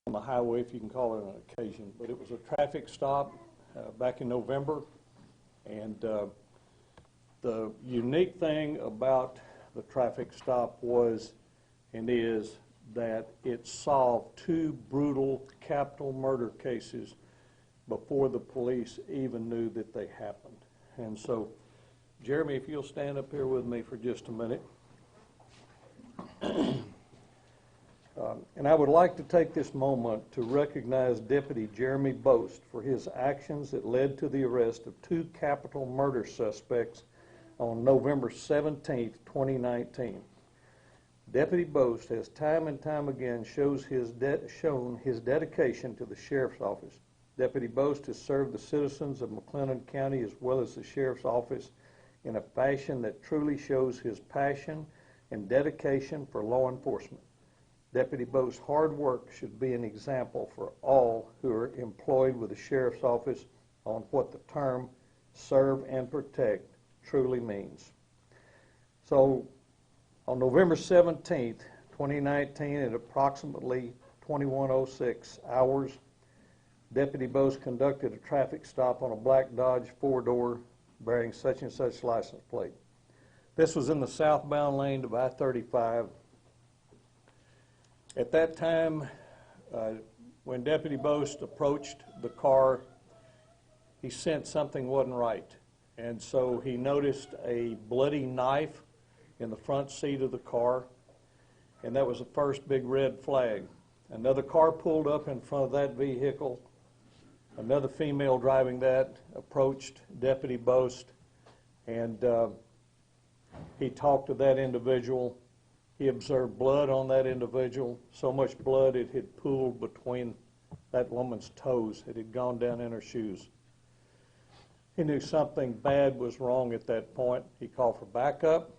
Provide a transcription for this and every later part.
On the highway, if you can call it an occasion, but it was a traffic stop back in November, and the unique thing about the traffic stop was and is that it solved two brutal capital murder cases before the police even knew that they happened. And so, Jeremy, if you'll stand up here with me for just a minute. And I would like to take this moment to recognize Deputy Jeremy Boast for his actions that led to the arrest of two capital murder suspects on November 17, 2019. Deputy Boast has time and time again shown his dedication to the Sheriff's Office. Deputy Boast has served the citizens of McLennan County as well as the Sheriff's Office in a fashion that truly shows his passion and dedication for law enforcement. Deputy Boast's hard work should be an example for all who are employed with the Sheriff's Office on what the term serve and protect truly means. So on November 17th, 2019 at approximately 21:06 hours, Deputy Boast conducted a traffic stop on a black Dodge four-door bearing such and such license plate. This was in the southbound lane of I-35. At that time, when Deputy Boast approached the car, he sensed something wasn't right. And so he noticed a bloody knife in the front seat of the car, and that was the first big red flag. Another car pulled up in front of that vehicle. Another female driving that approached Deputy Boast, and he talked to that individual. He observed blood on that individual, so much blood it had pooled between that woman's toes. It had gone down in her shoes. He knew something bad was wrong at that point. He called for backup.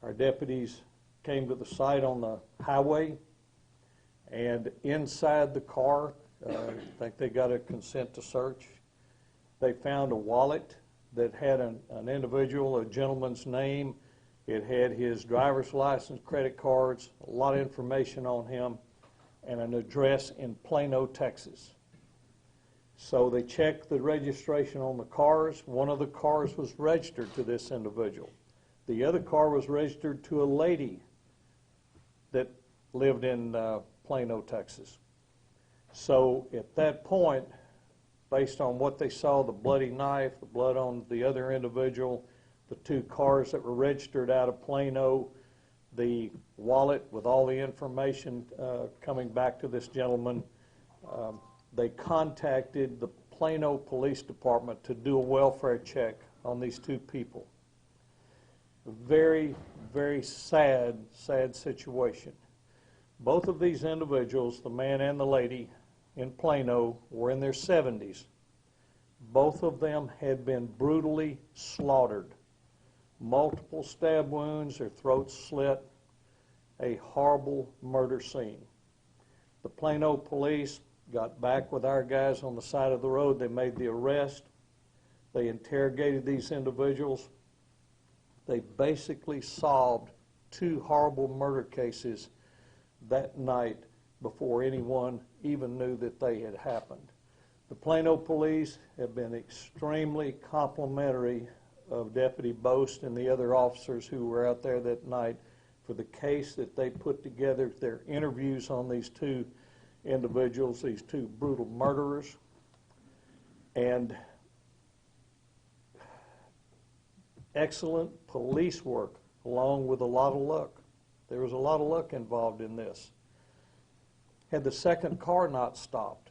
Our deputies came to the site on the highway, and inside the car, I think they got a consent to search, they found a wallet that had an individual, a gentleman's name. It had his driver's license, credit cards, a lot of information on him, and an address in Plano, Texas. So they checked the registration on the cars. One of the cars was registered to this individual. The other car was registered to a lady that lived in Plano, Texas. So at that point, based on what they saw, the bloody knife, the blood on the other individual, the two cars that were registered out of Plano, the wallet with all the information coming back to this gentleman, they contacted the Plano Police Department to do a welfare check on these two people. Very, very sad, sad situation. Both of these individuals, the man and the lady in Plano, were in their 70s. Both of them had been brutally slaughtered. Multiple stab wounds, their throats slit, a horrible murder scene. The Plano police got back with our guys on the side of the road. They made the arrest. They interrogated these individuals. They basically solved two horrible murder cases that night before anyone even knew that they had happened. The Plano police have been extremely complimentary of Deputy Boast and the other officers who were out there that night for the case that they put together, their interviews on these two individuals, these two brutal murderers. And excellent police work along with a lot of luck. There was a lot of luck involved in this. Had the second car not stopped,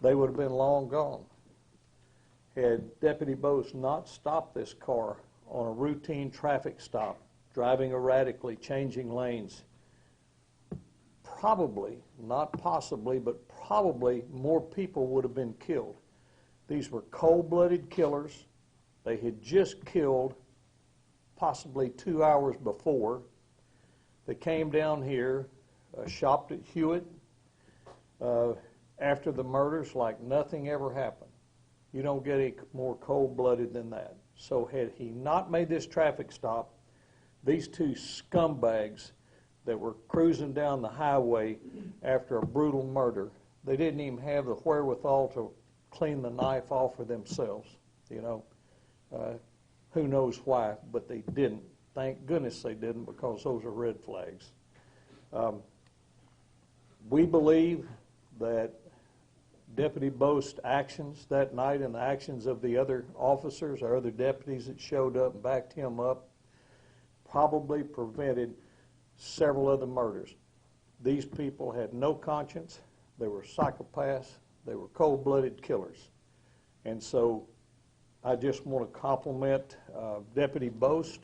they would have been long gone. Had Deputy Bose not stopped this car on a routine traffic stop, driving erratically, changing lanes, probably, not possibly, but probably more people would have been killed. These were cold-blooded killers. They had just killed possibly 2 hours before. They came down here, shopped at Hewitt after the murders like nothing ever happened. You don't get any more cold-blooded than that. So had he not made this traffic stop, these two scumbags that were cruising down the highway after a brutal murder, they didn't even have the wherewithal to clean the knife off for themselves, you know. Who knows why, but they didn't. Thank goodness they didn't, because those are red flags. We believe that Deputy Bose's actions that night and the actions of the other officers or other deputies that showed up and backed him up probably prevented several other murders. These people had no conscience. They were psychopaths. They were cold-blooded killers. And so I just want to compliment Deputy Bose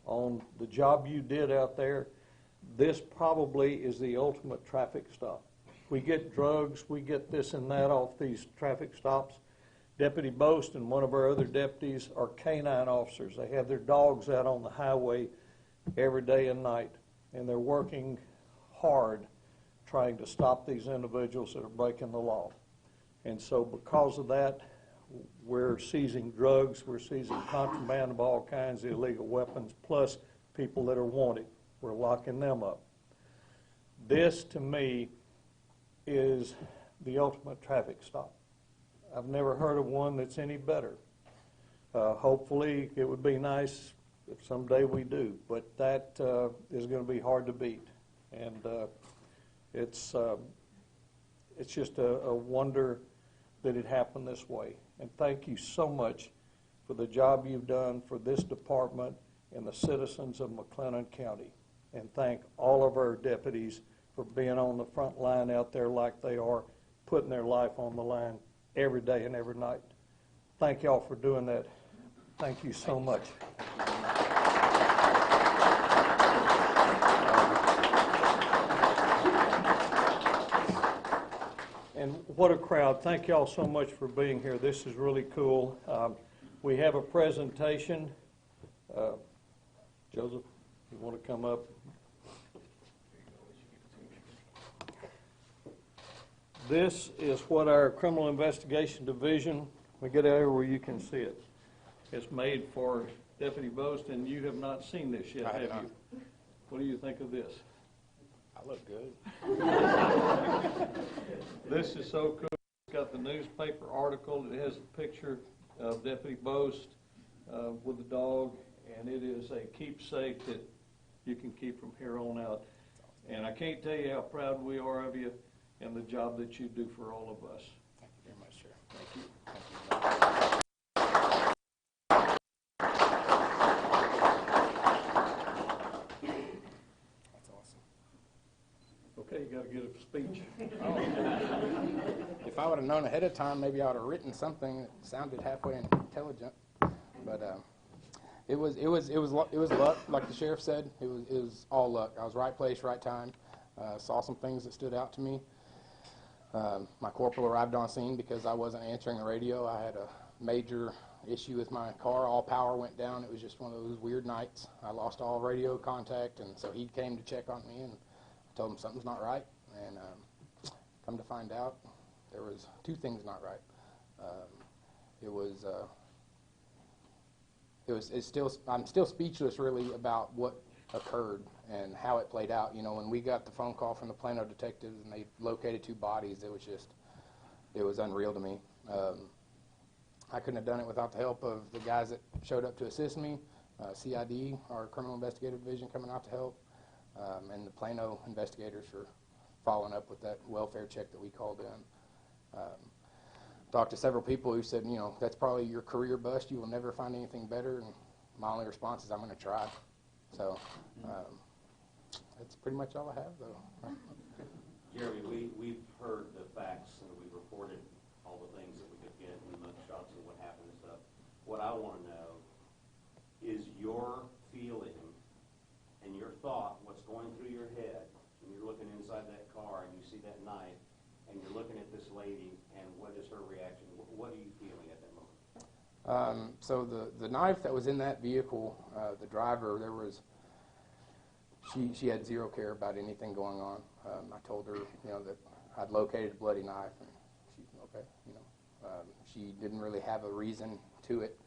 on the job you did out there. This probably is the ultimate traffic stop. We get drugs, we get this and that off these traffic stops. Deputy Bose and one of our other deputies are canine officers. They have their dogs out on the highway every day and night, and they're working hard trying to stop these individuals that are breaking the law. And so because of that, we're seizing drugs, we're seizing contraband of all kinds of illegal weapons, plus people that are wanted. We're locking them up. This, to me, is the ultimate traffic stop. I've never heard of one that's any better. Hopefully, it would be nice if someday we do, but that is going to be hard to beat. And it's just a wonder that it happened this way. And thank you so much for the job you've done for this department and the citizens of McLennan County. And thank all of our deputies for being on the front line out there like they are, putting their life on the line every day and every night. Thank y'all for doing that. Thank you so much. And what a crowd. Thank y'all so much for being here. This is really cool. We have a presentation. Joseph, you want to come up? This is what our Criminal Investigation Division, we get over where you can see it. It's made for Deputy Bose, and you have not seen this yet, have you? What do you think of this? I look good. This is so cool. It's got the newspaper article. It has a picture of Deputy Bose with the dog, and it is a keepsake that you can keep from here on out. And I can't tell you how proud we are of you and the job that you do for all of us. Thank you very much, sir. Thank you. That's awesome. Okay, you got to get a speech. If I would have known ahead of time, maybe I would have written something that sounded halfway intelligent. But it was luck, like the sheriff said. It was all luck. I was right place, right time. Saw some things that stood out to me. My corporal arrived on scene because I wasn't answering the radio. I had a major issue with my car. All power went down. It was just one of those weird nights. I lost all radio contact, and so he came to check on me, and I told him something's not right. And come to find out, there was two things not right. I'm still speechless really about what occurred and how it played out. You know, when we got the phone call from the Plano detectives and they located two bodies, it was unreal to me. I couldn't have done it without the help of the guys that showed up to assist me, CID, our Criminal Investigative Division, coming out to help, and the Plano investigators for following up with that welfare check that we called in. Talked to several people who said, you know, that's probably your career bust. You will never find anything better. And my only response is, I'm going to try. So that's pretty much all I have, though. Jeremy, we've heard the facts and we've reported all the things that we could get in the mugshots and what happened and stuff. What I want to know is your feeling and your thought, what's going through your head when you're looking inside that car and you see that knife and you're looking at this lady and what is her reaction? What are you feeling at that moment? So the knife that was in that vehicle, the driver, she had zero care about anything going on. I told her, that I'd located a bloody knife, and she's okay. She didn't really have a reason to it.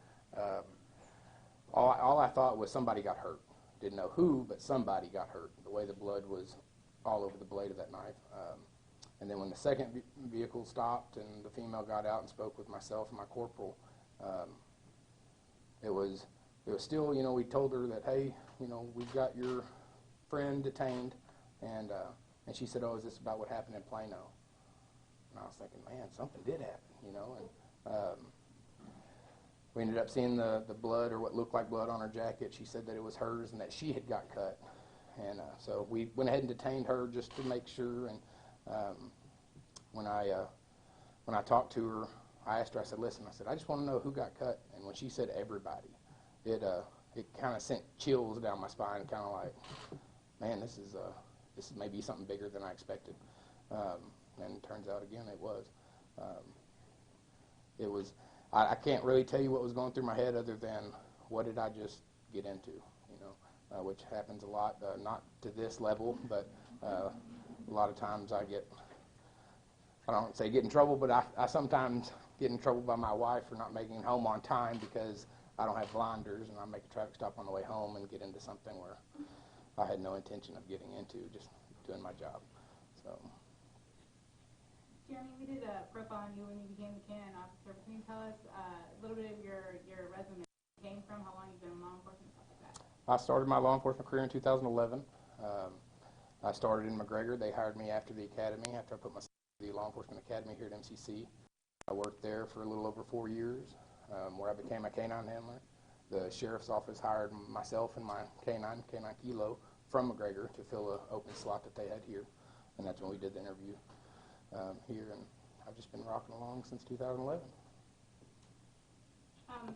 All I thought was somebody got hurt. Didn't know who, but somebody got hurt. The way the blood was all over the blade of that knife. And then when the second vehicle stopped and the female got out and spoke with myself and my corporal, it was still, we told her that, hey, we've got your friend detained, and she said, oh, is this about what happened in Plano? And I was thinking, man, something did happen, and we ended up seeing the blood, or what looked like blood, on her jacket. She said that it was hers and that she had got cut, and so we went ahead and detained her just to make sure. And when I talked to her, I asked her, I said, listen, I just want to know who got cut. And when she said everybody, it kind of sent chills down my spine, kind of like, man, this is maybe something bigger than I expected. And it turns out, again, it was. I can't really tell you what was going through my head other than what did I just get into, which happens a lot, not to this level, but a lot of times I don't say get in trouble, but I sometimes get in trouble by my wife for not making it home on time because I don't have blinders, and I make a traffic stop on the way home and get into something where I had no intention of getting into, just doing my job. So. Jeremy, we did a profile on you when you became the canine officer. Can you tell us a little bit of your resume, where you came from, how long you've been in law enforcement, stuff like that? I started my law enforcement career in 2011. I started in McGregor. They hired me after the academy, after I put myself in the law enforcement academy here at MCC. I worked there for a little over 4 years, where I became a canine handler. The sheriff's office hired myself and my canine Kilo, from McGregor to fill an open slot that they had here, and that's when we did the interview here, and I've just been rocking along since 2011.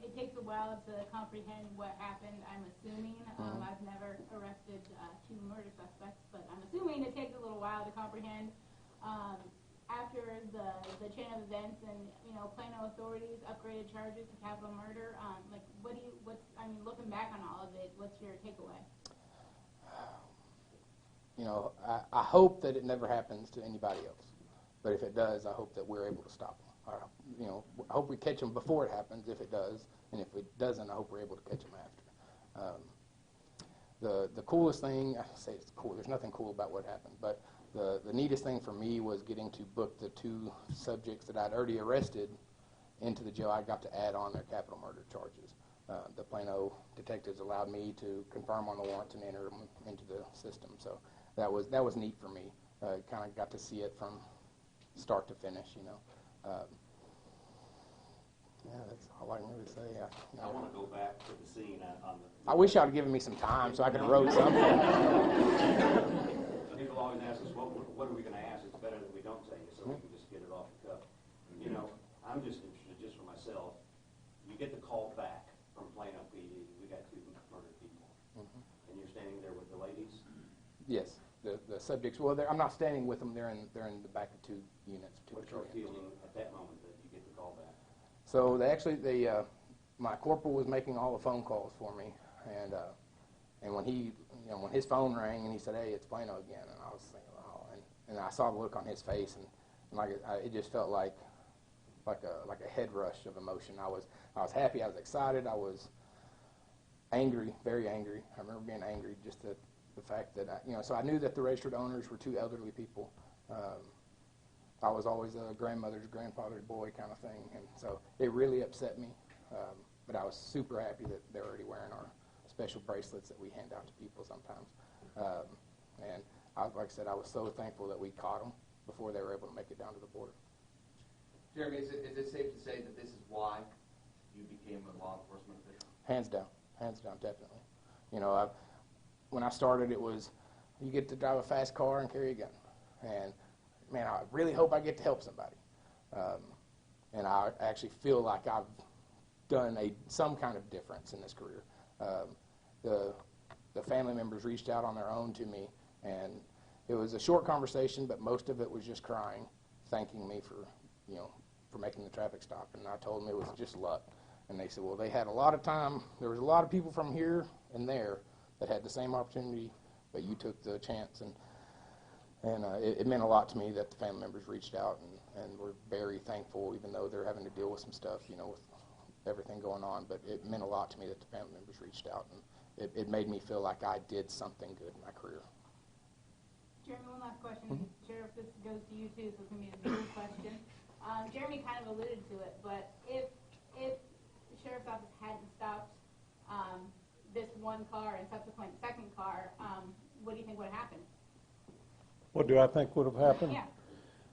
It takes a while to comprehend what happened, I'm assuming. I've never arrested 2 murder suspects, but I'm assuming it takes a little while to comprehend. After the chain of events and, Plano authorities upgraded charges to capital murder, looking back on all of it, what's your takeaway? I hope that it never happens to anybody else. But if it does, I hope that we're able to stop them. I hope we catch them before it happens, if it does. And if it doesn't, I hope we're able to catch them after. The coolest thing, I say it's cool, there's nothing cool about what happened, but the neatest thing for me was getting to book the 2 subjects that I'd already arrested into the jail. I got to add on their capital murder charges. The Plano detectives allowed me to confirm on the warrants and enter them into the system. So that was neat for me. Kind of got to see it from start to finish, Yeah, that's all I can really say. I want to go back to the scene on the... I wish y'd have given me some time so I could have wrote something. People always ask us, what are we going to ask? It's better that we don't say it, so we can just get it off the cuff. I'm just interested, just for myself, you get the call back from Plano PD, we got 2 murdered people, and you're standing there with the ladies? Yes, the subjects. Well, I'm not standing with them. They're in the back of 2 units. What's your feeling at that moment that you get the call back? So my corporal was making all the phone calls for me, and when when his phone rang and he said, "Hey, it's Plano again," and I was thinking, "Oh," and I saw the look on his face, and it just felt like a head rush of emotion. I was happy. I was excited. I was angry, very angry. I remember being angry just at the fact that so I knew that the registered owners were 2 elderly people. I was always a grandmother's, grandfather's boy kind of thing, and so it really upset me. But I was super happy that they're already wearing our special bracelets that we hand out to people sometimes. And like I said, I was so thankful that we caught them before they were able to make it down to the border. Jeremy, is it safe to say that this is why you became a law enforcement official? Hands down, definitely. When I started, it was you get to drive a fast car and carry a gun. And, man, I really hope I get to help somebody. And I actually feel like I've done some kind of difference in this career. The family members reached out on their own to me, and it was a short conversation, but most of it was just crying, thanking me for making the traffic stop. And I told them it was just luck. And they said, well, they had a lot of time. There was a lot of people from here and there that had the same opportunity, but you took the chance. And it meant a lot to me that the family members reached out and were very thankful, even though they're having to deal with some stuff, with everything going on. But it meant a lot to me that the family members reached out, and it made me feel like I did something good in my career. Jeremy, one last question. Sheriff, this goes to you too, so it's going to be a big question. Jeremy kind of alluded to it, but if the sheriff's office hadn't stopped this one car and subsequent second car, what do you think would have happened? What do I think would have happened? Yeah.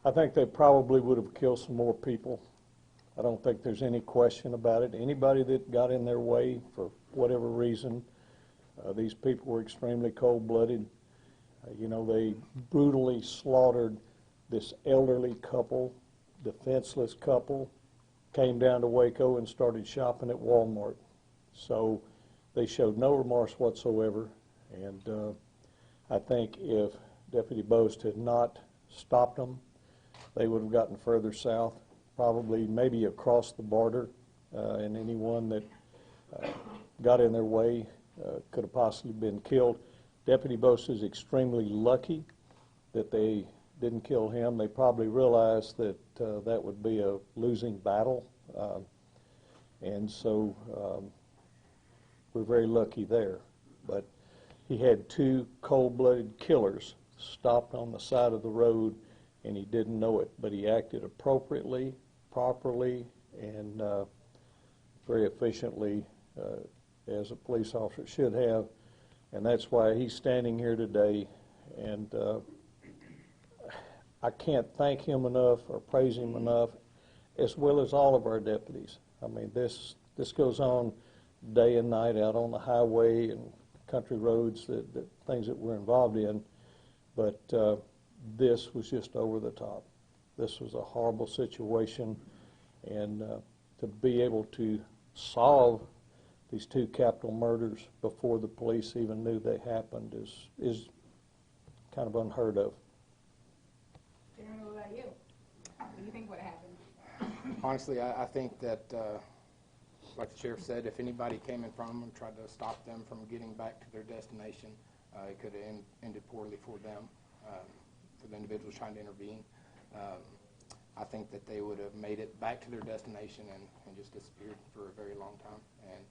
I think they probably would have killed some more people. I don't think there's any question about it. Anybody that got in their way for whatever reason, these people were extremely cold-blooded. They brutally slaughtered this elderly couple, defenseless couple, came down to Waco and started shopping at Walmart. So they showed no remorse whatsoever. And I think if Deputy Boast had not stopped them, they would have gotten further south, probably maybe across the border, and anyone that got in their way could have possibly been killed. Deputy Boast is extremely lucky that they didn't kill him. They probably realized that that would be a losing battle, and so we're very lucky there. But he had two cold-blooded killers stopped on the side of the road, and he didn't know it, but he acted appropriately, properly, and very efficiently, as a police officer should have. And that's why he's standing here today. And I can't thank him enough or praise him enough, as well as all of our deputies. I mean, this goes on day and night out on the highway and country roads, things that we're involved in. But this was just over the top. This was a horrible situation. And to be able to solve these two capital murders before the police even knew they happened is kind of unheard of. Jeremy, what about you? What do you think would have happened? Honestly, I think that, like the sheriff said, if anybody came in front of them and tried to stop them from getting back to their destination, it could have ended poorly for them, for the individuals trying to intervene. I think that they would have made it back to their destination and just disappeared for a very long time. And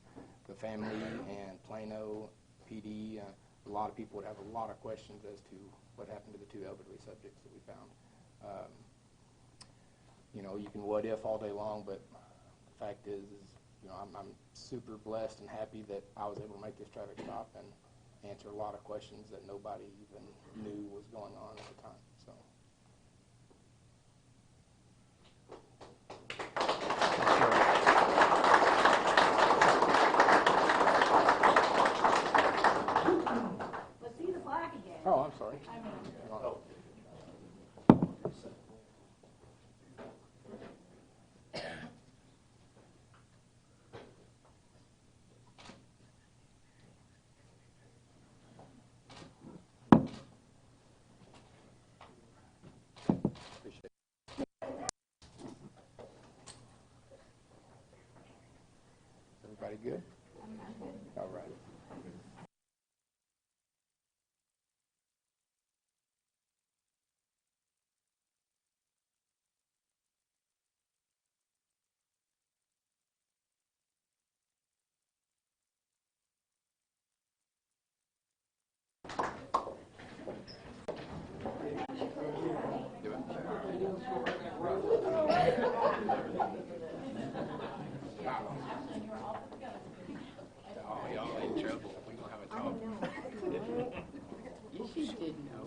the family and Plano, PD, a lot of people would have a lot of questions as to what happened to the two elderly subjects that we found. You can what if all day long, but the fact is I'm super blessed and happy that I was able to make this traffic stop and answer a lot of questions that nobody even knew was going on at the time. So. Let's see the plaque again. Oh, I'm sorry. I mean, Appreciate it. Everybody good? All right. Oh, y'all in trouble. We gonna have a talk. Yes, you did know.